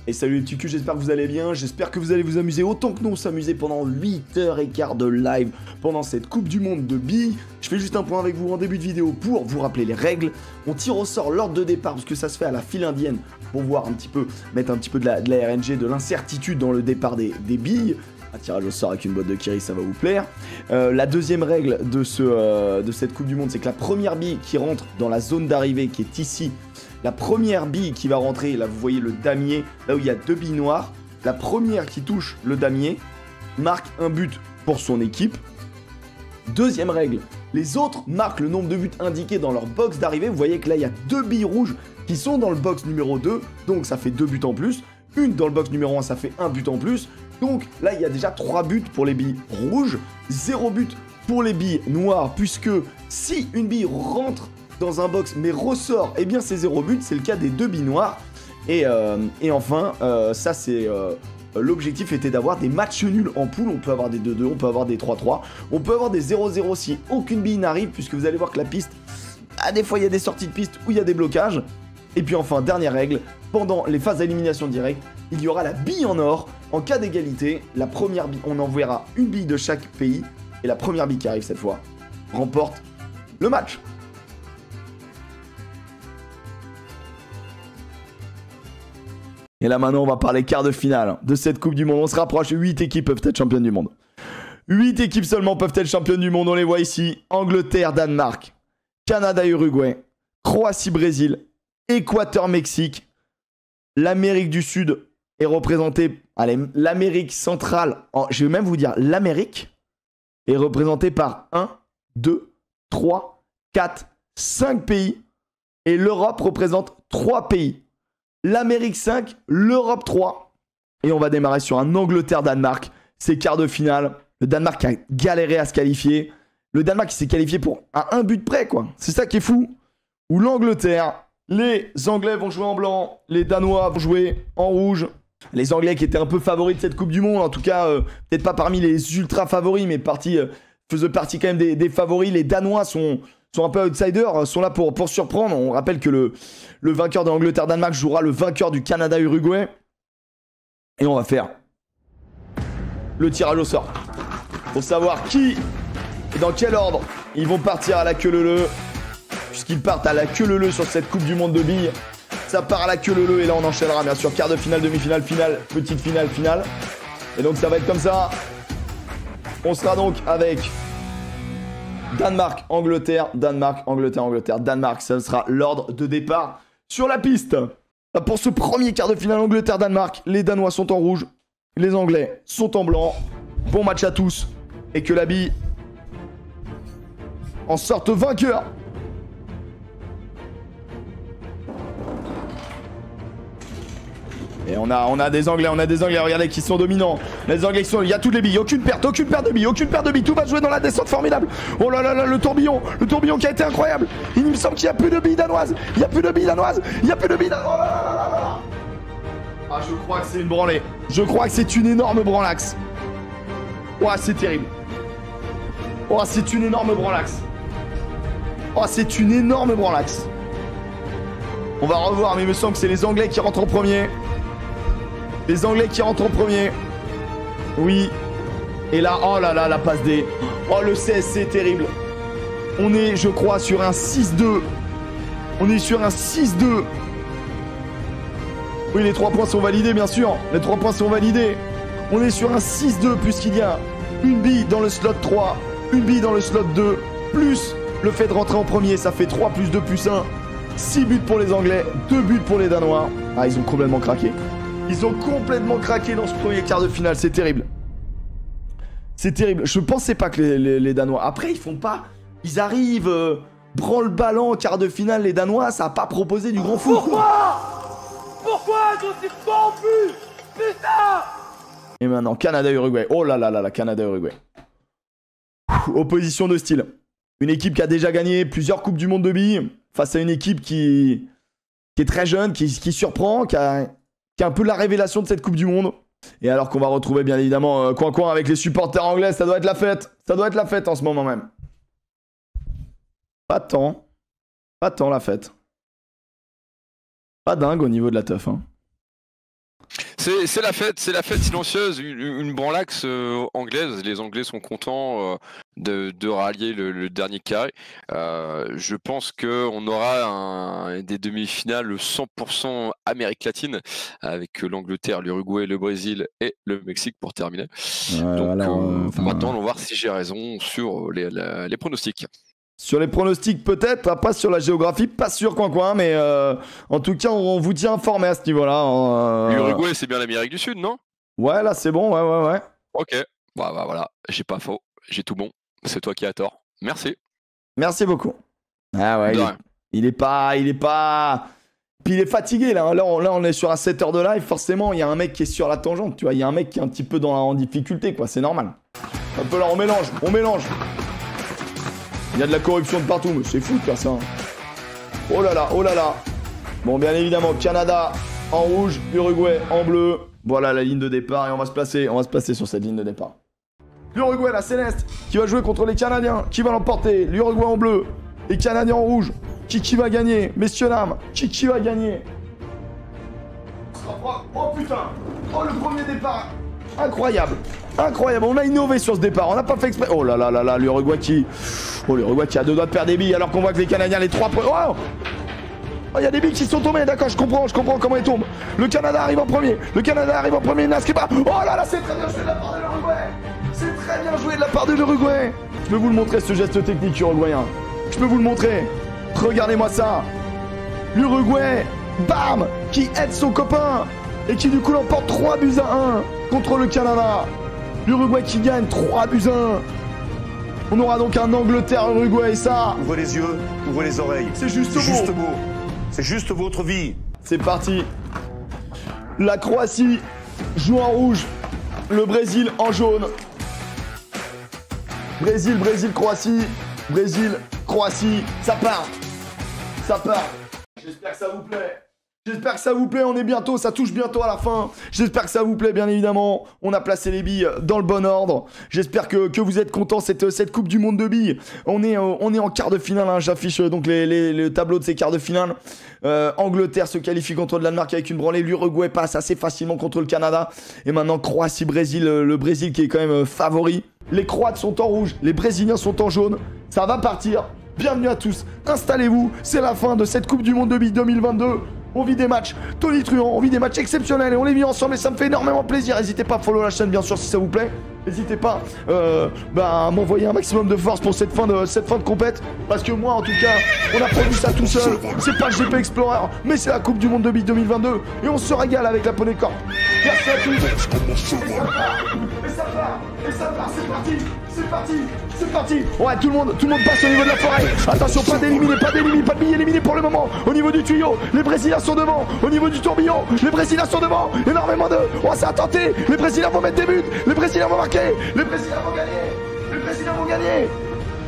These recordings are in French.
Et salut les petits culs, j'espère que vous allez bien, j'espère que vous allez vous amuser autant que nous on s'amusait pendant 8h15 de live pendant cette Coupe du Monde de billes. Je fais juste un point avec vous en début de vidéo pour vous rappeler les règles. On tire au sort l'ordre de départ parce que ça se fait à la file indienne pour voir un petit peu, mettre un petit peu de la RNG, de l'incertitude dans le départ des billes. Un tirage au sort avec une boîte de Kiri, ça va vous plaire. La deuxième règle de cette Coupe du Monde, c'est que la première bille qui rentre dans la zone d'arrivée qui est ici, la première bille qui va rentrer, là vous voyez le damier, là où il y a 2 billes noires, la première qui touche le damier marque un but pour son équipe. Deuxième règle, les autres marquent le nombre de buts indiqués dans leur box d'arrivée. Vous voyez que là il y a 2 billes rouges qui sont dans le box numéro 2, donc ça fait 2 buts en plus. Une dans le box numéro 1, ça fait 1 but en plus. Donc là il y a déjà 3 buts pour les billes rouges, 0 but pour les billes noires, puisque si une bille rentre dans un box mais ressort, eh bien c'est 0 but, c'est le cas des 2 billes noires. Et enfin, ça c'est... l'objectif était d'avoir des matchs nuls en poule. On peut avoir des 2-2, on peut avoir des 3-3, on peut avoir des 0-0 si aucune bille n'arrive, puisque vous allez voir que la piste, des fois il y a des sorties de piste où il y a des blocages. Et puis enfin, dernière règle, pendant les phases d'élimination directe, il y aura la bille en or. En cas d'égalité, la première bille, on enverra une bille de chaque pays, et la première bille qui arrive cette fois remporte le match. Et là maintenant on va parler quart de finale de cette Coupe du Monde. On se rapproche, 8 équipes peuvent être championnes du monde. 8 équipes seulement peuvent être championnes du monde, on les voit ici. Angleterre, Danemark, Canada, Uruguay, Croatie, Brésil, Équateur, Mexique. L'Amérique du Sud est représentée, allez, l'Amérique centrale, je vais même vous dire l'Amérique, est représentée par 1, 2, 3, 4, 5 pays. Et l'Europe représente 3 pays. L'Amérique 5, l'Europe 3. Et on va démarrer sur un Angleterre-Danemark. C'est quart de finale. Le Danemark a galéré à se qualifier. Le Danemark qui s'est qualifié à un but près, quoi. C'est ça qui est fou. Ou l'Angleterre. Les Anglais vont jouer en blanc. Les Danois vont jouer en rouge. Les Anglais qui étaient un peu favoris de cette Coupe du Monde. En tout cas, peut-être pas parmi les ultra favoris, mais faisaient partie quand même des favoris. Les Danois sont un peu outsiders, sont là pour surprendre. On rappelle que le vainqueur de l'Angleterre-Danemark jouera le vainqueur du Canada-Uruguay. Et on va faire le tirage au sort. Pour savoir qui et dans quel ordre ils vont partir à la queue leu-leu. Puisqu'ils partent à la queue leu-leu sur cette Coupe du Monde de billes. Ça part à la queue leu-leu et là on enchaînera bien sûr quart de finale, demi-finale, finale, petite finale, finale. Et donc ça va être comme ça. On sera donc avec Danemark, Angleterre, Danemark, Angleterre, Angleterre, Danemark. Ça sera l'ordre de départ sur la piste. Pour ce premier quart de finale Angleterre-Danemark, les Danois sont en rouge, les Anglais sont en blanc. Bon match à tous. Et que la bille en sorte vainqueur. Et on a des Anglais, regardez, qui sont dominants. Les Anglais qui sont... Il y a toutes les billes, aucune perte de billes. Tout va jouer dans la descente formidable. Oh là là là, le tourbillon qui a été incroyable. Il me semble qu'il n'y a plus de billes danoises. Oh là là là là. Ah, je crois que c'est une branlée. Je crois que c'est une énorme branlaxe. Oh, c'est terrible. Oh, c'est une énorme branlaxe. On va revoir, mais il me semble que c'est les Anglais qui rentrent en premier. Oui. Et là, oh là là, la passe D. Oh, le CSC, terrible. On est, je crois, sur un 6-2. Oui, les 3 points sont validés, bien sûr. On est sur un 6-2, puisqu'il y a une bille dans le slot 3, une bille dans le slot 2, plus le fait de rentrer en premier, ça fait 3 plus 2 plus 1. 6 buts pour les Anglais, 2 buts pour les Danois. Ah, ils ont complètement craqué. Dans ce premier quart de finale, c'est terrible. Je pensais pas que les Danois... Après, ils font pas... Ils arrivent, branle-ballant, quart de finale, les Danois, ça a pas proposé du grand foot. Pourquoi ils ont si bon but? Putain! Et maintenant, Canada-Uruguay. Oh là là là, Canada-Uruguay. Opposition de style. Une équipe qui a déjà gagné plusieurs Coupes du Monde de billes face à une équipe qui est très jeune, qui surprend, qui a un peu la révélation de cette Coupe du Monde. Et alors qu'on va retrouver bien évidemment Coin avec les supporters anglais, ça doit être la fête en ce moment même. Pas tant la fête. Pas dingue au niveau de la teuf, hein. C'est la fête silencieuse, une branlaxe anglaise. Les Anglais sont contents de rallier le dernier carré. Je pense qu'on aura des demi-finales 100% Amérique latine, avec l'Angleterre, l'Uruguay, le Brésil et le Mexique pour terminer. Donc maintenant, on va voir si j'ai raison sur les pronostics. Sur les pronostics peut-être, pas sur la géographie, pas sûr coin, mais en tout cas on vous tient informé à ce niveau-là. L'Uruguay c'est bien l'Amérique du Sud, non? Ouais, là c'est bon, ouais. Ok, bah voilà, j'ai pas faux, j'ai tout bon, c'est toi qui as tort. Merci. Merci beaucoup. Ah ouais, il est pas... Puis il est fatigué là, on est sur un 7 heures de live, forcément il y a un mec qui est sur la tangente, tu vois, il y a un mec qui est un petit peu en difficulté quoi, c'est normal. Un peu là, on mélange. Il y a de la corruption de partout, mais c'est fou de faire ça. Oh là là. Bon, bien évidemment, Canada en rouge, Uruguay en bleu. Voilà la ligne de départ et on va se placer sur cette ligne de départ. L'Uruguay, la céleste, qui va jouer contre les Canadiens. Qui va l'emporter? L'Uruguay en bleu, les Canadiens en rouge. Qui va gagner? Messieurs, dames, qui va gagner? Oh putain! Oh, le premier départ! Incroyable, on a innové sur ce départ, on n'a pas fait exprès. Oh là là, l'Uruguay qui a 2 doigts de perdre des billes alors qu'on voit que les Canadiens, les 3 premiers. Oh, il y a des billes qui sont tombées, d'accord, je comprends comment ils tombent. Le Canada arrive en premier, il n'inscrit pas. Oh là là, c'est très bien joué de la part de l'Uruguay. Je peux vous le montrer ce geste technique uruguayen. Je peux vous le montrer. Regardez-moi ça. L'Uruguay, bam, qui aide son copain. Et qui du coup l'emporte 3-1 contre le Canada. L'Uruguay qui gagne 3-1. On aura donc un Angleterre-Uruguay et ça... Ouvrez les yeux, ouvrez les oreilles. C'est juste beau. C'est juste votre vie. C'est parti. La Croatie joue en rouge. Le Brésil en jaune. Brésil, Croatie. Brésil, Croatie. Ça part. J'espère que ça vous plaît, on est bientôt, ça touche bientôt à la fin. J'espère que ça vous plaît, bien évidemment. On a placé les billes dans le bon ordre. J'espère que vous êtes contents, cette Coupe du Monde de billes. On est en quart de finale, hein. J'affiche donc le tableau de ces quarts de finale. Angleterre se qualifie contre le Danemark avec une branlée. L'Uruguay passe assez facilement contre le Canada. Et maintenant, Croatie-Brésil, le Brésil qui est quand même favori. Les Croates sont en rouge, les Brésiliens sont en jaune. Ça va partir. Bienvenue à tous, installez-vous. C'est la fin de cette Coupe du Monde de billes 2022. On vit des matchs tonitruants, on vit des matchs exceptionnels et on les vit ensemble et ça me fait énormément plaisir. N'hésitez pas à follow la chaîne bien sûr si ça vous plaît. N'hésitez pas à m'envoyer un maximum de force pour cette fin de compète. Parce que moi en tout cas, on a produit ça tout seul. C'est pas le GP Explorer, mais c'est la Coupe du Monde de billes 2022. Et on se régale avec la Poney Corp. Merci à tous. Et ça part, c'est parti. Ouais, tout le monde passe au niveau de la forêt. Attention, pas d'éliminer, pas de billes éliminés pour le moment. Au niveau du tuyau, les Brésiliens sont devant. Au niveau du tourbillon, les Brésiliens sont devant. Énormément de... Oh, c'est à tenter. Les Brésiliens vont mettre des buts. Les Brésiliens vont marquer. Les Brésiliens vont gagner.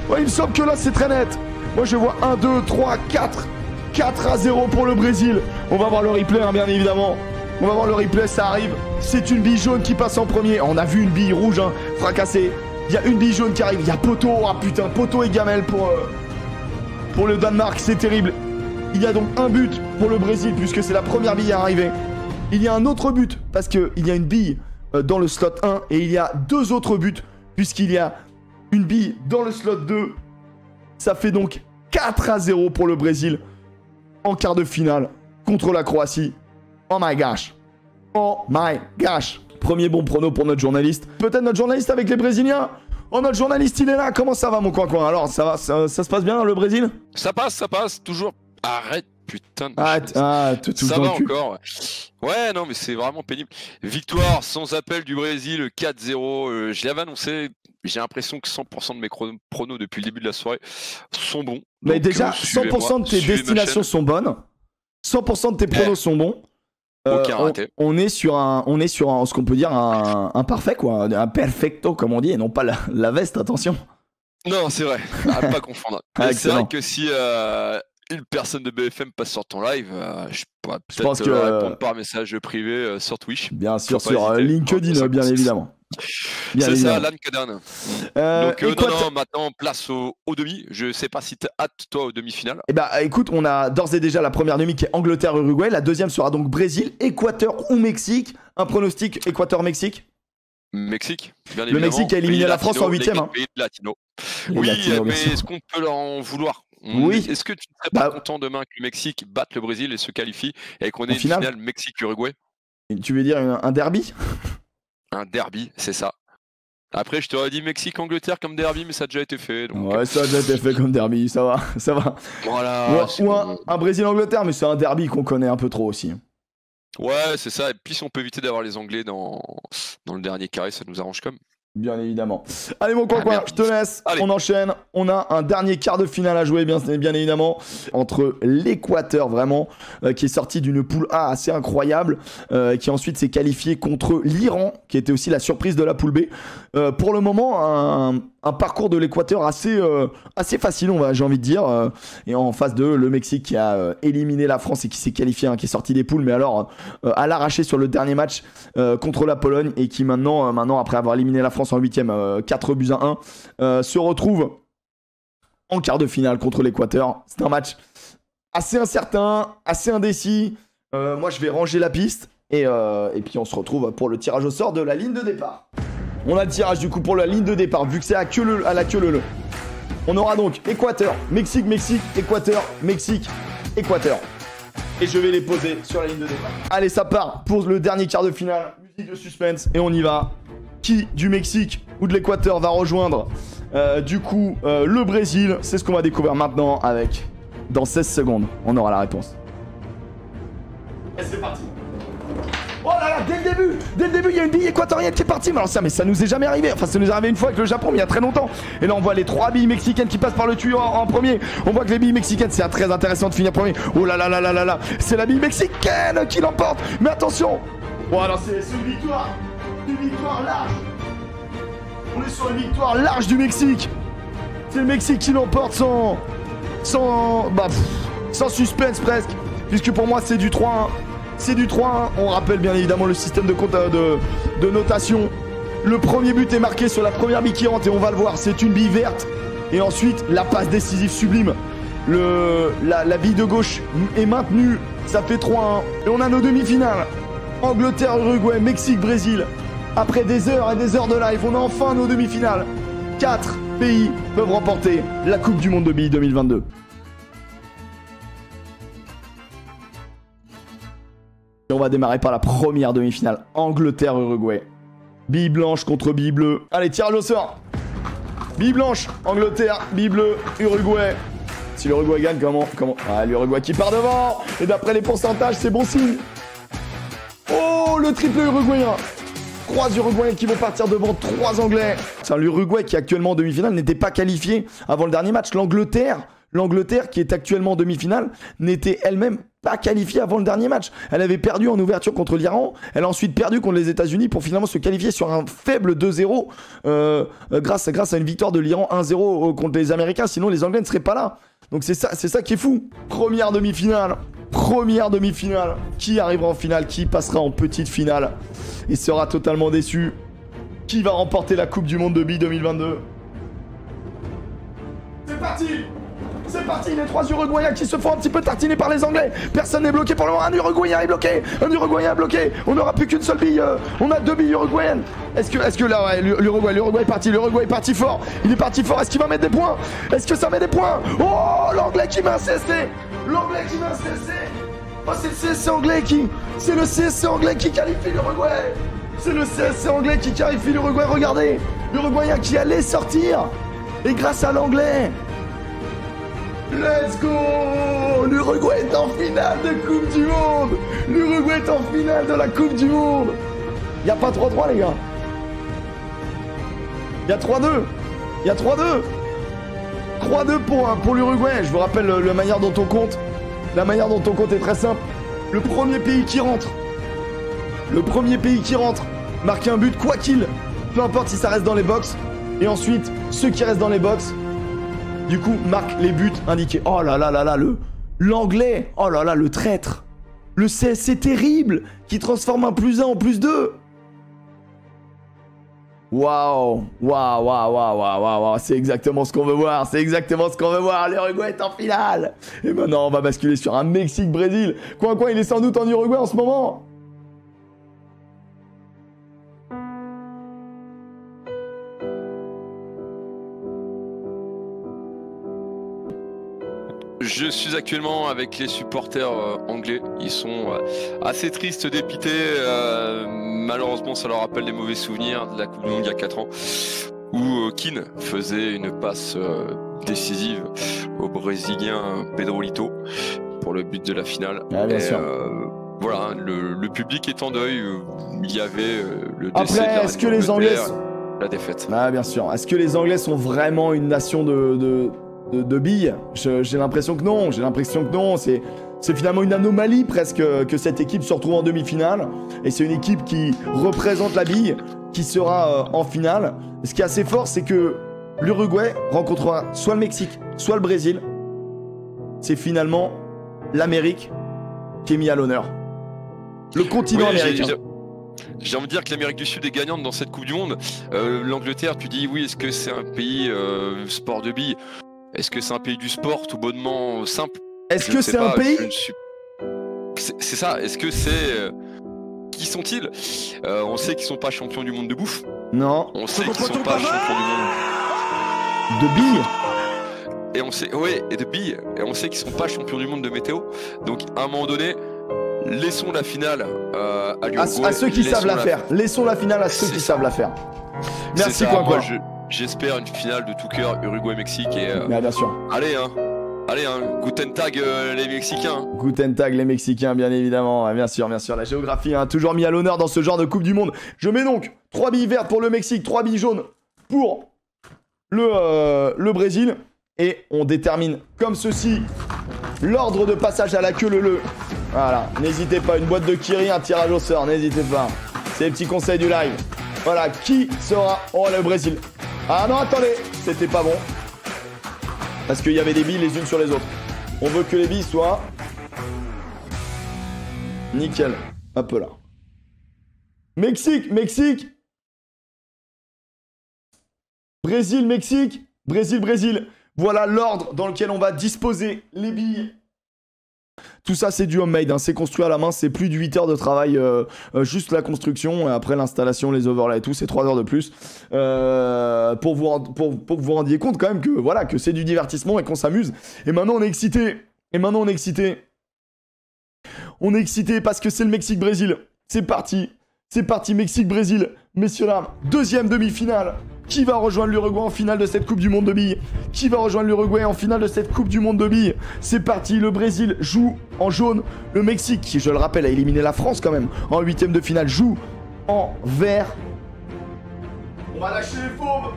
Ouais, il me semble que là, c'est très net. Moi, je vois 1, 2, 3, 4. 4-0 pour le Brésil. On va voir le replay, hein, bien évidemment. On va voir le replay, ça arrive. C'est une bille jaune qui passe en premier. On a vu une bille rouge fracassée. Il y a une bille jaune qui arrive. Il y a poteau. Ah putain, poteau et gamelle pour le Danemark. C'est terrible. Il y a donc un but pour le Brésil puisque c'est la première bille à arriver. Il y a un autre but parce qu'il y a une bille dans le slot 1 et il y a 2 autres buts puisqu'il y a une bille dans le slot 2. Ça fait donc 4-0 pour le Brésil en quart de finale contre la Croatie. Oh my gosh. Premier bon prono pour notre journaliste. Peut-être notre journaliste avec les Brésiliens. Oh, notre journaliste, il est là. Comment ça va, mon coin-coin? Alors, ça se passe bien, le Brésil? Ça passe. Toujours. Arrête, putain de... tout ça va encore. Ouais, non, mais c'est vraiment pénible. Victoire sans appel du Brésil, 4-0. Je l'avais annoncé. J'ai l'impression que 100% de mes pronos depuis le début de la soirée sont bons. Mais donc, déjà, 100% de tes destinations sont bonnes. 100% de tes pronos sont bons. Aucun raté. On est sur ce qu'on peut dire un parfait, quoi. Un perfecto, comme on dit, et non pas la veste, attention. Non, c'est vrai. À pas confondre. C'est vrai que si une personne de BFM passe sur ton live, je pourrais peut-être répondre par message privé sur Twitch. Bien sûr, sur LinkedIn, bien évidemment. C'est ça, LinkedIn. Donc, non, maintenant, place au demi. Je sais pas si t'as hâte, toi, aux demi-finales. Eh bah, écoute, on a d'ores et déjà la première demi qui est Angleterre-Uruguay. La deuxième sera donc Brésil, Équateur ou Mexique. Un pronostic Équateur-Mexique? Mexique, bien Le évidemment. Mexique a éliminé Pays la France en latino, 8e. pays latino. Les Oui, latinos, bien mais sûr. est-ce qu'on peut leur en vouloir? Oui. Est-ce que tu ne serais pas Bah, content demain que le Mexique batte le Brésil et se qualifie et qu'on ait une finale finale Mexique-Uruguay? tu veux dire un derby? Un derby, c'est ça. Après, je t'aurais dit Mexique-Angleterre comme derby, mais ça a déjà été fait. Donc... Ouais, ça a déjà été fait comme derby, ça va, ça va. Voilà. Ou un Brésil-Angleterre, mais c'est un derby qu'on connaît un peu trop aussi. Ouais, c'est ça. Et puis, si on peut éviter d'avoir les Anglais dans le dernier carré, ça nous arrange comme. Bien évidemment. Allez mon coin, merde. je te laisse. Allez. On enchaîne. On a un dernier quart de finale à jouer, bien évidemment, entre l'Équateur vraiment, qui est sorti d'une poule A assez incroyable, qui ensuite s'est qualifié contre l'Iran, qui était aussi la surprise de la poule B. Pour le moment, un parcours de l'Équateur assez facile, j'ai envie de dire. Et en face de le Mexique qui a éliminé la France et qui s'est qualifié, qui est sorti des poules, mais alors à l'arraché sur le dernier match contre la Pologne et qui maintenant après avoir éliminé la France en 8e, 4 buts à 1, se retrouve en quart de finale contre l'Équateur. C'est un match assez incertain, assez indécis. Moi, je vais ranger la piste et puis on se retrouve pour le tirage au sort de la ligne de départ. On a le tirage du coup pour la ligne de départ, vu que c'est à la queue leu. On aura donc Équateur, Mexique, Mexique, Équateur, Mexique, Équateur. Et je vais les poser sur la ligne de départ. Allez, ça part pour le dernier quart de finale. Musique de suspense et on y va. Qui du Mexique ou de l'Équateur va rejoindre le Brésil? C'est ce qu'on va découvrir maintenant avec... Dans 16 secondes, on aura la réponse. Et c'est parti. Oh là là, dès le début, il y a une bille équatorienne qui est partie. Mais alors ça nous est jamais arrivé. Enfin, ça nous est arrivé une fois avec le Japon, mais il y a très longtemps. Et là, on voit les 3 billes mexicaines qui passent par le tuyau en premier. On voit que les billes mexicaines, c'est très intéressant de finir premier. Oh là là là là là là, c'est la bille mexicaine qui l'emporte. Mais attention. Bon, alors c'est une victoire. Une victoire large. On est sur une victoire large du Mexique. C'est le Mexique qui l'emporte sans suspense presque. Puisque pour moi, c'est du 3-1. C'est du 3-1. On rappelle bien évidemment le système de notation. Le premier but est marqué sur la première bille qui rentre et on va le voir, c'est une bille verte. Et ensuite, la passe décisive sublime. La bille de gauche est maintenue. Ça fait 3-1. Et on a nos demi-finales. Angleterre, Uruguay, Mexique, Brésil. Après des heures et des heures de live, on a enfin nos demi-finales. 4 pays peuvent remporter la Coupe du Monde de billes 2022. Et on va démarrer par la première demi-finale. Angleterre-Uruguay. Bille blanche contre bille bleue. Allez, tirage au sort. Bille blanche, Angleterre. Bille bleue, Uruguay. Si l'Uruguay gagne, comment Ah, l'Uruguay qui part devant. Et d'après les pourcentages, c'est bon signe. Oh, le triplé uruguayen. 3 Uruguayens qui vont partir devant 3 Anglais. C'est l'Uruguay qui actuellement en demi-finale n'était pas qualifié avant le dernier match. L'Angleterre qui est actuellement en demi-finale n'était elle-même pas qualifiée avant le dernier match. Elle avait perdu en ouverture contre l'Iran. Elle a ensuite perdu contre les États-Unis pour finalement se qualifier sur un faible 2-0 grâce à une victoire de l'Iran 1-0 contre les Américains. Sinon les Anglais ne seraient pas là. Donc c'est ça qui est fou. Première demi-finale. Qui arrivera en finale? Qui passera en petite finale et sera totalement déçu? Qui va remporter la Coupe du Monde de billes 2022? C'est parti, les 3 Uruguayens qui se font un petit peu tartiner par les Anglais. Personne n'est bloqué pour le moment. Un Uruguayen est bloqué. On n'aura plus qu'une seule bille. On a 2 billes uruguayennes. Est-ce que là, ouais, l'Uruguay est parti fort. Il est parti fort. Est-ce qu'il va mettre des points? Est-ce que ça met des points? Oh, l'Anglais qui met un CSC. Oh, c'est le CSC anglais C'est le CSC anglais qui qualifie l'Uruguay. Regardez, l'Uruguayen qui allait sortir. Et grâce à l'Anglais. Let's go! L'Uruguay est en finale de Coupe du Monde! L'Uruguay est en finale de la Coupe du Monde! Y'a pas 3-3 les gars! Y'a 3-2! 3-2 pour l'Uruguay. Je vous rappelle la manière dont on compte. La manière dont on compte est très simple. Le premier pays qui rentre marque un but quoi qu'il. Peu importe si ça reste dans les box. Et ensuite, ceux qui restent dans les box, du coup, marquent les buts indiqués. Oh là là là là, l'anglais. Oh là là, le traître. Le CSC terrible qui transforme un +1 en +2. Waouh. C'est exactement ce qu'on veut voir. L'Uruguay est en finale. Et maintenant, on va basculer sur un Mexique-Brésil. Coin, il est sans doute en Uruguay en ce moment. Je suis actuellement avec les supporters anglais. Ils sont assez tristes, dépités. Malheureusement, ça leur rappelle des mauvais souvenirs de la Coupe du Monde il y a 4 ans, où Keane faisait une passe décisive au Brésilien Pedro Lito pour le but de la finale. Ah, bien sûr. Voilà, le public est en deuil. Il y avait le décès de la Après, est-ce que les Anglais... la défaite. Ah, bien sûr. Est-ce que les Anglais sont vraiment une nation de billes? J'ai l'impression que non. J'ai l'impression que non. C'est finalement une anomalie presque que cette équipe se retrouve en demi-finale. Et c'est une équipe qui représente la bille, qui sera en finale. Et ce qui est assez fort, c'est que l'Uruguay rencontrera soit le Mexique, soit le Brésil. C'est finalement l'Amérique qui est mise à l'honneur. Le continent américain. J'ai envie de dire que l'Amérique du Sud est gagnante dans cette Coupe du Monde. L'Angleterre, tu dis oui, est-ce que c'est un pays sport de billes? Est-ce que c'est un pays du sport tout bonnement simple? Est-ce que c'est un pays? C'est ça, est-ce que c'est... Qui sont-ils? On sait qu'ils sont pas champions du monde de bouffe. Non. On sait qu'ils sont pas champions du monde... De billes? Et on sait... Ouais, et de billes. Et on sait qu'ils sont pas champions du monde de météo. Donc à un moment donné... Laissons la finale à l'Uruguay. À ceux qui savent la faire. Laissons la finale à ceux qui savent la faire. Merci quoi. J'espère une finale de tout cœur Uruguay-Mexique et. Bien sûr. Allez Guten Tag les Mexicains. Guten Tag les Mexicains, bien évidemment. Bien sûr. La géographie, toujours mis à l'honneur dans ce genre de Coupe du Monde. Je mets donc 3 billes vertes pour le Mexique, 3 billes jaunes pour le Brésil. Et on détermine comme ceci l'ordre de passage à la queue leu. Voilà, n'hésitez pas, une boîte de Kiri, un tirage au sort, n'hésitez pas. C'est les petits conseils du live. Voilà, qui sera... Oh, le Brésil. Ah non, attendez, c'était pas bon. Parce qu'il y avait des billes les unes sur les autres. On veut que les billes soient... Nickel. Hop là. Mexique. Brésil. Brésil. Voilà l'ordre dans lequel on va disposer les billes. Tout ça, c'est du homemade, c'est construit à la main, c'est plus de 8 heures de travail, juste la construction, et après l'installation, les overlays et tout, c'est 3 heures de plus, pour que vous rendiez compte quand même que, voilà, que c'est du divertissement et qu'on s'amuse. Et maintenant, on est excité. On est excité parce que c'est le Mexique-Brésil. C'est parti, Mexique-Brésil. Messieurs, dames, deuxième demi-finale. Qui va rejoindre l'Uruguay en finale de cette Coupe du Monde de billes? C'est parti, le Brésil joue en jaune. Le Mexique, qui, je le rappelle, a éliminé la France quand même en 8ème de finale, joue en vert. On va lâcher les fauves.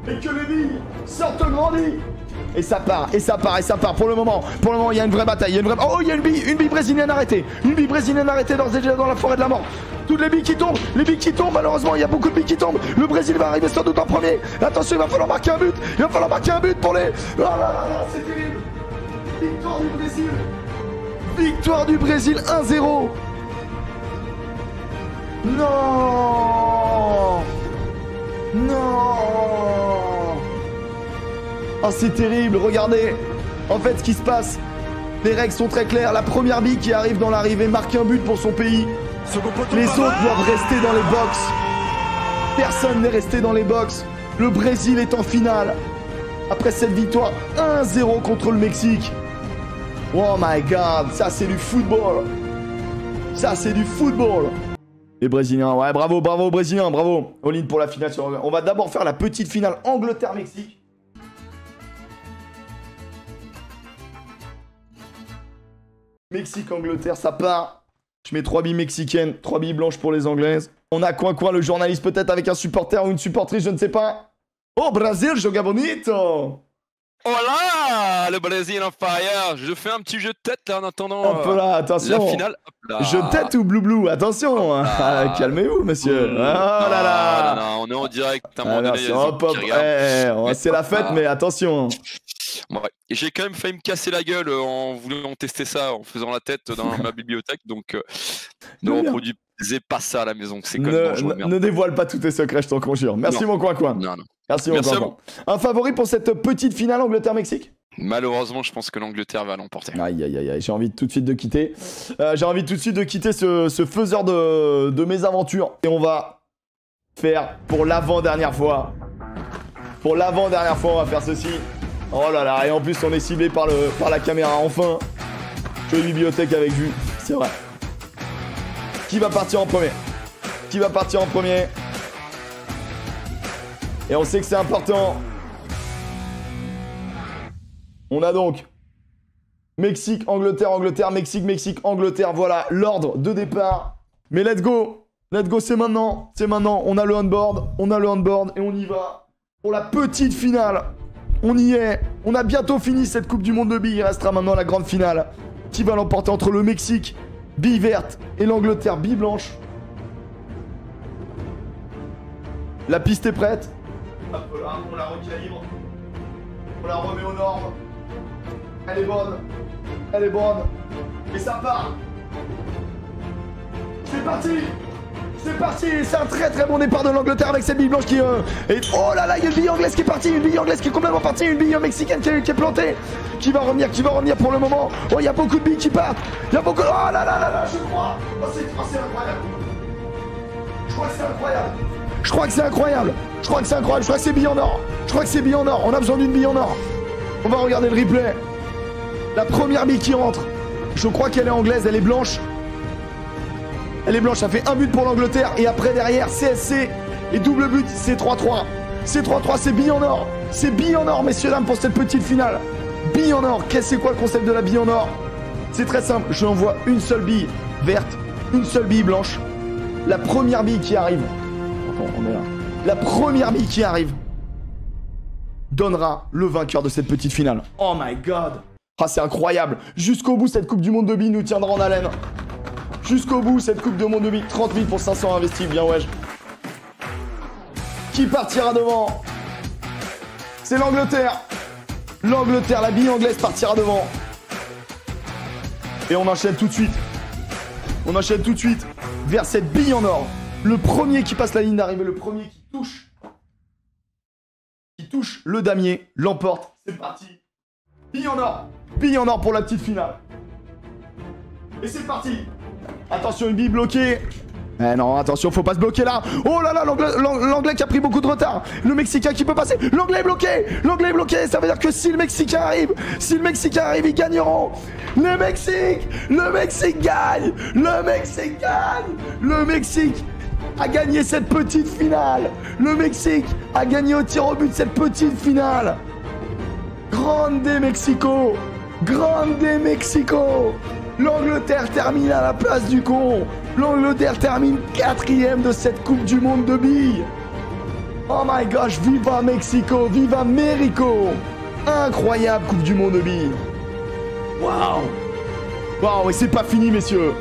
Et que les billes sortent grandies. Et ça part. Pour le moment, il y a une vraie bataille. Oh, il y a une bille brésilienne arrêtée. D'ores et déjà dans la forêt de la mort. Toutes les billes qui tombent, malheureusement, il y a beaucoup de billes qui tombent. Le Brésil va arriver sans doute en premier. Attention, il va falloir marquer un but. Pour les... Oh là là, c'est terrible. Victoire du Brésil 1-0. Non. Oh, c'est terrible, regardez. En fait, ce qui se passe, les règles sont très claires. La première bille qui arrive dans l'arrivée marque un but pour son pays. Les autres doivent rester dans les box. Personne n'est resté dans les box. Le Brésil est en finale. Après cette victoire 1-0 contre le Mexique. Oh my god, ça c'est du football. Les Brésiliens, ouais, bravo Brésiliens, bravo. All in pour la finale. On va d'abord faire la petite finale Angleterre-Mexique. Mexique-Angleterre, ça part. Je mets 3 billes mexicaines, 3 billes blanches pour les Anglaises. On a quoi, le journaliste peut-être avec un supporter ou une supportrice, je ne sais pas. Oh, Brésil, joga bonito. Voilà, le Brésil en fire. Je fais un petit jeu de tête là en attendant hop là, attention. La finale. Jeu de tête ou blou, attention. Calmez-vous, monsieur. Oh là là. Non, on est en direct. C'est la fête, mais attention. Ouais. J'ai quand même failli me casser la gueule en voulant tester ça, en faisant la tête dans ma bibliothèque. Donc, ne reproduisez pas ça à la maison. C'est quand même ne dévoile pas tous tes secrets, je t'en conjure. Merci mon coin. Non. Merci mon coin. Un favori pour cette petite finale Angleterre-Mexique? Malheureusement, je pense que l'Angleterre va l'emporter. Aïe, j'ai envie tout de suite de quitter. Ce faiseur de mésaventures. Et on va faire pour l'avant-dernière fois. On va faire ceci. Oh là là, et en plus on est ciblé par la caméra, enfin. Jolie bibliothèque avec vue, c'est vrai. Qui va partir en premier? Qui va partir en premier? Et on sait que c'est important. On a donc Mexique, Angleterre, Angleterre, Mexique, Mexique, Angleterre. Voilà l'ordre de départ. Mais let's go. Let's go, c'est maintenant. C'est maintenant. On a le on-board. On a le on-board et on y va. Pour la petite finale. On y est. On a bientôt fini cette Coupe du Monde de billes. Il restera maintenant la grande finale. Qui va l'emporter entre le Mexique, bille verte, et l'Angleterre, bille blanche. La piste est prête. Hop là, on la recalibre. On la remet aux normes. Elle est bonne. Elle est bonne. Et ça part. C'est parti. C'est parti. C'est un très très bon départ de l'Angleterre avec cette bille blanche qui est... Oh là là, il y a une bille anglaise qui est partie. Une bille anglaise qui est complètement partie. Une bille mexicaine qui est plantée. Qui va revenir pour le moment. Oh, il y a beaucoup de billes qui partent. Il y a beaucoup de... Oh là là là là, je crois. Oh, c'est incroyable. Je crois que c'est incroyable. Je crois que c'est incroyable. Je crois que c'est incroyable. Je crois que c'est bille en or. Je crois que c'est bille en or. On a besoin d'une bille en or. On va regarder le replay. La première bille qui rentre. Je crois qu'elle est anglaise. Elle est blanche. Elle est blanche. Ça fait un but pour l'Angleterre. Et après, derrière, CSC. Et double but. C'est 3-3. C'est 3-3. C'est bille en or. C'est bille en or, messieurs, dames, pour cette petite finale. Bille en or. C'est quoi le concept de la bille en or? C'est très simple. Je envoie une seule bille verte. Une seule bille blanche. La première bille qui arrive. Attends, on est là. La première bille qui arrive donnera le vainqueur de cette petite finale. Oh my god. Ah, c'est incroyable. Jusqu'au bout, cette Coupe du Monde de billes nous tiendra en haleine. Jusqu'au bout, cette Coupe du Monde de billes. 30 000 pour 500 investis. Bien, ouais. Qui partira devant? C'est l'Angleterre. L'Angleterre, la bille anglaise partira devant. Et on enchaîne tout de suite. On enchaîne tout de suite vers cette bille en or. Le premier qui passe la ligne d'arrivée, le premier qui touche le damier, l'emporte. C'est parti. Bille en or. Bille en or pour la petite finale. Et c'est parti. Attention, une bille bloquée. Eh non, attention, faut pas se bloquer là. Oh là là, l'anglais qui a pris beaucoup de retard. Le Mexicain qui peut passer. L'anglais est bloqué. L'anglais est bloqué. Ça veut dire que si le Mexicain arrive, ils gagneront. Le Mexique gagne. Le Mexique gagne. Le Mexique a gagné cette petite finale. Le Mexique a gagné au tir au but cette petite finale. Grande Mexico. Grande Mexico. L'Angleterre termine à la place du con. L'Angleterre termine 4e de cette Coupe du Monde de billes. Oh my gosh, viva Mexico, viva Merico. Incroyable Coupe du Monde de billes. Waouh. Waouh, et c'est pas fini, messieurs.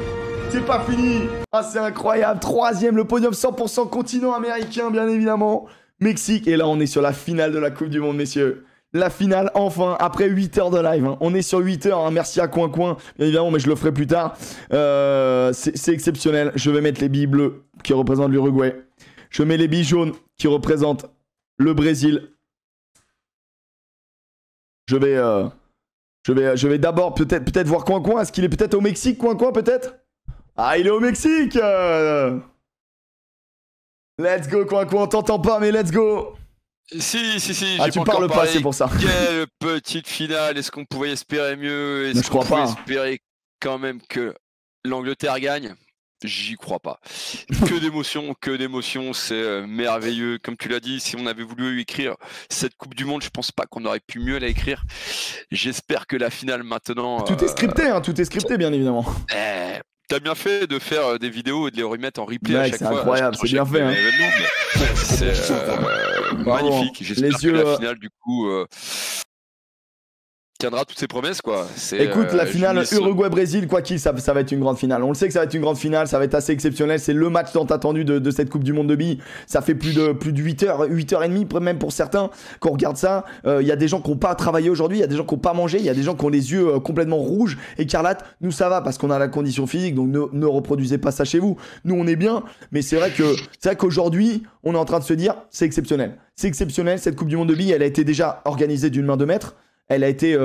C'est pas fini. Ah, c'est incroyable. 3e, le podium 100% continent américain, bien évidemment. Mexique. Et là, on est sur la finale de la Coupe du Monde, messieurs. La finale, enfin, après 8 heures de live. Hein. On est sur 8 heures. Hein. Merci à Coin, bien évidemment, mais je le ferai plus tard. C'est exceptionnel. Je vais mettre les billes bleues qui représentent l'Uruguay. Je mets les billes jaunes qui représentent le Brésil. Je vais d'abord peut-être voir Coin. Est-ce qu'il est peut-être au Mexique, Coin, peut-être? Ah, il est au Mexique. Let's go, Coin. On t'entend pas, mais let's go. Si, ah, tu parles pas, c'est pour ça. Quelle petite finale. Est-ce qu'on pouvait espérer mieux? Est-ce qu'on pouvait espérer quand même que l'Angleterre gagne? J'y crois pas. Que d'émotions, c'est merveilleux. Comme tu l'as dit, si on avait voulu écrire cette Coupe du Monde, je pense pas qu'on aurait pu mieux la écrire. J'espère que la finale maintenant... Tout est scripté, hein, tout est scripté, bien évidemment. T'as bien fait de faire des vidéos et de les remettre en replay à chaque fois. C'est incroyable, c'est bien fait. Hein. C'est magnifique. J'espère que la finale, du coup, tiendra toutes ses promesses, quoi. Écoute, la finale Uruguay-Brésil, quoi qu'il, ça va être une grande finale. On le sait que ça va être une grande finale, ça va être assez exceptionnel. C'est le match tant attendu de cette Coupe du Monde de billes. Ça fait plus de 8 heures, 8h30 même pour certains qu'on regarde ça. Il y a des gens qui n'ont pas travaillé aujourd'hui, il y a des gens qui n'ont pas mangé, il y a des gens qui ont les yeux complètement rouges, écarlates. Nous, ça va parce qu'on a la condition physique, donc ne reproduisez pas ça chez vous. Nous, on est bien, mais c'est vrai qu'aujourd'hui, on est en train de se dire, c'est exceptionnel. C'est exceptionnel, cette Coupe du Monde de billes, elle a été déjà organisée d'une main de maître. Elle a été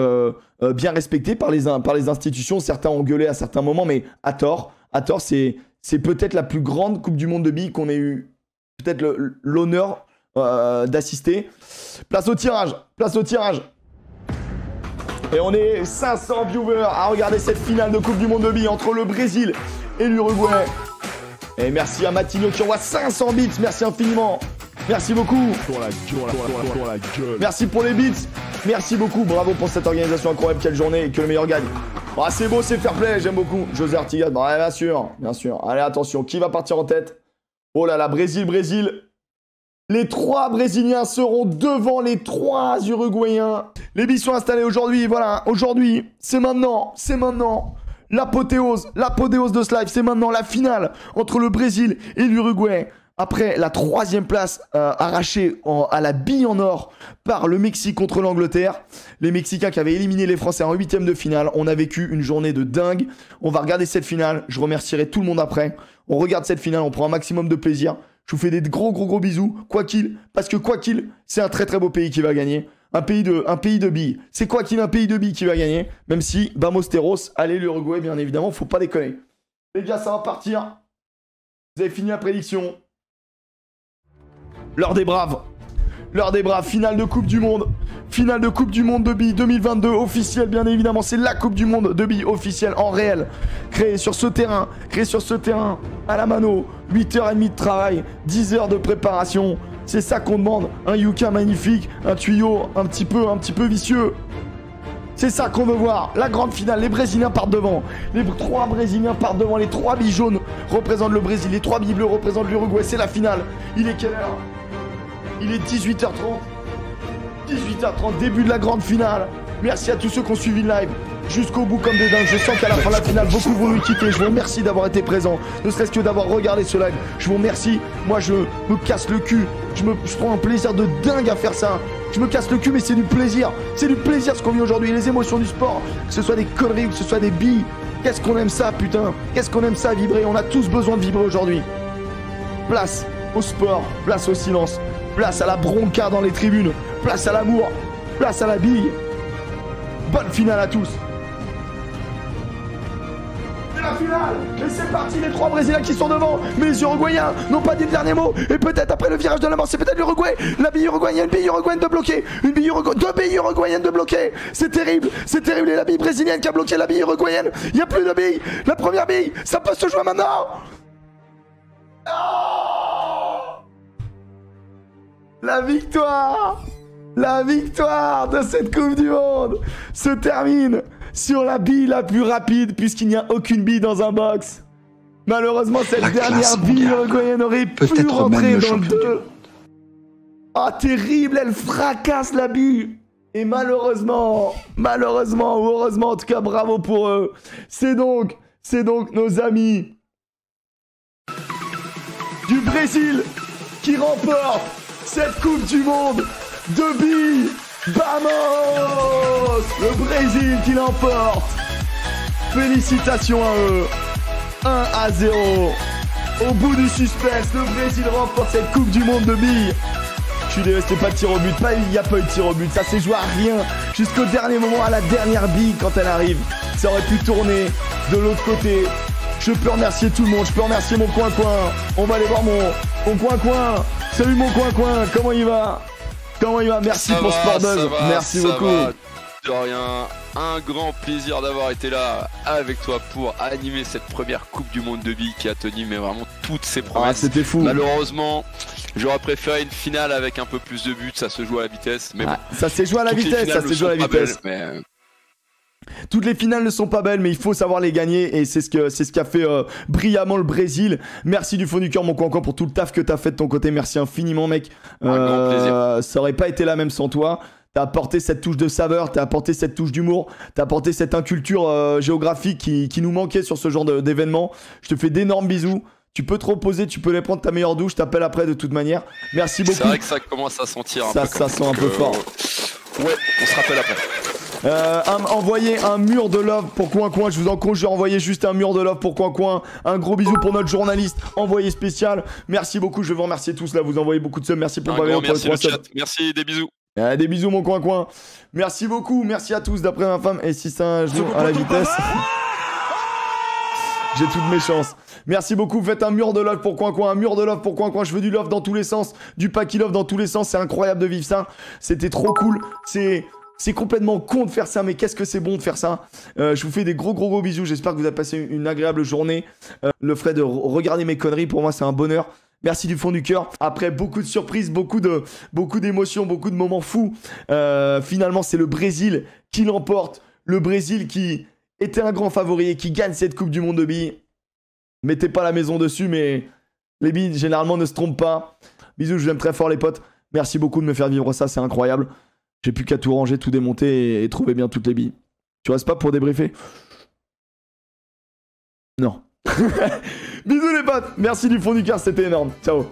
bien respectée par les institutions. Certains ont gueulé à certains moments, mais à tort. À tort, c'est peut-être la plus grande Coupe du Monde de billes qu'on ait eu peut-être l'honneur d'assister. Place au tirage. Et on est 500 viewers à regarder cette finale de Coupe du Monde de billes entre le Brésil et l'Uruguay. Et merci à Matigno qui envoie 500 bits. Merci infiniment. Merci beaucoup. Merci pour les bits. Merci beaucoup. Bravo pour cette organisation incroyable. Quelle journée et que le meilleur gagne. Oh, c'est beau, c'est fair play. J'aime beaucoup. José Artigas. Bon, ouais, bien sûr. Bien sûr. Allez, attention. Qui va partir en tête? Oh là là, Brésil. Les 3 Brésiliens seront devant les 3 Uruguayens. Les billes sont installés aujourd'hui. Voilà. Aujourd'hui. C'est maintenant. C'est maintenant. L'apothéose de ce live, c'est maintenant la finale entre le Brésil et l'Uruguay. Après la 3e place arrachée à la bille en or par le Mexique contre l'Angleterre. Les Mexicains qui avaient éliminé les Français en 8e de finale. On a vécu une journée de dingue. On va regarder cette finale. Je remercierai tout le monde après. On regarde cette finale, on prend un maximum de plaisir. Je vous fais des gros bisous. Parce que quoi qu'il, c'est un très beau pays qui va gagner. Un pays de billes. C'est quoi qu'il un pays de billes qui va gagner? Même si, vamos Teros, allez l'Uruguay, bien évidemment, faut pas déconner. Les gars, ça va partir. Vous avez fini la prédiction. L'heure des braves. L'heure des braves. Finale de Coupe du Monde. Finale de Coupe du Monde de billes 2022 officielle, bien évidemment. C'est la Coupe du Monde de billes officielle en réel. Créée sur ce terrain. À la mano. 8h30 de travail. 10 heures de préparation. C'est ça qu'on demande, un Yuka magnifique, un tuyau un petit peu vicieux. C'est ça qu'on veut voir, la grande finale, les Brésiliens partent devant. Les 3 Brésiliens partent devant, les 3 billes jaunes représentent le Brésil, les 3 billes bleues représentent l'Uruguay, c'est la finale. Il est quelle heure? Il est 18h30. 18h30, début de la grande finale. Merci à tous ceux qui ont suivi le live jusqu'au bout comme des dingues. Je sens qu'à la fin de la finale, beaucoup vont nous quitter. Je vous remercie d'avoir été présents, ne serait-ce que d'avoir regardé ce live. Je vous remercie. Moi, je me casse le cul. Je prends un plaisir de dingue à faire ça. Je me casse le cul, mais c'est du plaisir. C'est du plaisir ce qu'on vit aujourd'hui. Les émotions du sport, que ce soit des conneries ou que ce soit des billes. Qu'est-ce qu'on aime ça, putain. Qu'est-ce qu'on aime ça, vibrer. On a tous besoin de vibrer aujourd'hui. Place au sport, place au silence, place à la bronca dans les tribunes, place à l'amour, place à la bille. Bonne finale à tous. C'est la finale. Et c'est parti, les 3 Brésiliens qui sont devant. Mais les Uruguayens n'ont pas dit le dernier mot. Et peut-être après le virage de la mort, c'est peut-être l'Uruguay. La bille uruguayenne, une bille uruguayenne de bloquer. Deux billes uruguayennes de bloquer. C'est terrible. Et la bille brésilienne qui a bloqué la bille uruguayenne. Il n'y a plus de bille. La première bille, ça peut se jouer maintenant. Non. La victoire de cette Coupe du Monde se termine sur la bille la plus rapide puisqu'il n'y a aucune bille dans un box. Malheureusement, cette dernière bille uruguayenne aurait pu rentrer dans le 2. Ah, terrible, elle fracasse la bille. Et malheureusement, ou heureusement, en tout cas, bravo pour eux. C'est donc nos amis du Brésil qui remportent cette Coupe du Monde de billes. Vamos! Le Brésil qui l'emporte. Félicitations à eux. 1-0. Au bout du suspense, le Brésil remporte cette Coupe du Monde de billes. Je suis désolé, c'était pas de tir au but. Il n'y a pas eu de tir au but. Ça s'est joué à rien. Jusqu'au dernier moment, à la dernière bille, quand elle arrive. Ça aurait pu tourner de l'autre côté. Je peux remercier tout le monde. Je peux remercier mon coin-coin. On va aller voir mon coin-coin. Salut mon coin-coin. Comment il va? Merci pour Sportbuzz. Merci beaucoup. De rien. Un grand plaisir d'avoir été là avec toi pour animer cette première Coupe du Monde de billes qui a tenu mais vraiment toutes ses promesses. Ah, c'était fou. Malheureusement, j'aurais préféré une finale avec un peu plus de buts. Ça se joue à la vitesse. Mais bon, ça s'est joué à la vitesse. Toutes les finales ne sont pas belles, mais il faut savoir les gagner et c'est ce qu'a fait brillamment le Brésil. Merci du fond du cœur, mon coin pour tout le taf que t'as fait de ton côté. Merci infiniment, mec. Un grand plaisir. Ça aurait pas été la même sans toi. T'as apporté cette touche de saveur, t'as apporté cette touche d'humour, t'as apporté cette inculture géographique qui nous manquait sur ce genre d'événement. Je te fais d'énormes bisous. Tu peux te reposer, tu peux aller prendre ta meilleure douche. Je t'appelle après de toute manière. Merci beaucoup. C'est vrai que ça commence à sentir un peu. Ça sent un peu fort. Ouais, on se rappelle après. Envoyez un mur de love pour Coin, je vous en conjure, envoyez juste un mur de love pour Coin. Un gros bisou pour notre journaliste, envoyé spécial. Merci beaucoup, je vais vous remercier tous là, vous envoyez beaucoup de subs, merci pour merci le chat, merci, des bisous. Des bisous mon Coin. Merci beaucoup, merci à tous d'après ma femme. Et si c'est un genou à la vitesse, j'ai toutes mes chances. Merci beaucoup, faites un mur de love pour Coin, un mur de love pour Coin. Je veux du love dans tous les sens, du packy love dans tous les sens, c'est incroyable de vivre ça. C'était trop cool, C'est complètement con de faire ça, mais qu'est-ce que c'est bon de faire ça. Je vous fais des gros bisous. J'espère que vous avez passé une agréable journée. Le fait de regarder mes conneries, pour moi, c'est un bonheur. Merci du fond du cœur. Après beaucoup de surprises, beaucoup d'émotions, beaucoup de moments fous. Finalement, c'est le Brésil qui l'emporte. Le Brésil qui était un grand favori et qui gagne cette Coupe du Monde de billes. Mettez pas la maison dessus, mais les billes, généralement, ne se trompent pas. Bisous, je vous aime très fort, les potes. Merci beaucoup de me faire vivre ça, c'est incroyable. J'ai plus qu'à tout ranger, tout démonter et trouver bien toutes les billes. Tu restes pas pour débriefer? Non. Bisous les potes, merci du fond du cœur, c'était énorme. Ciao.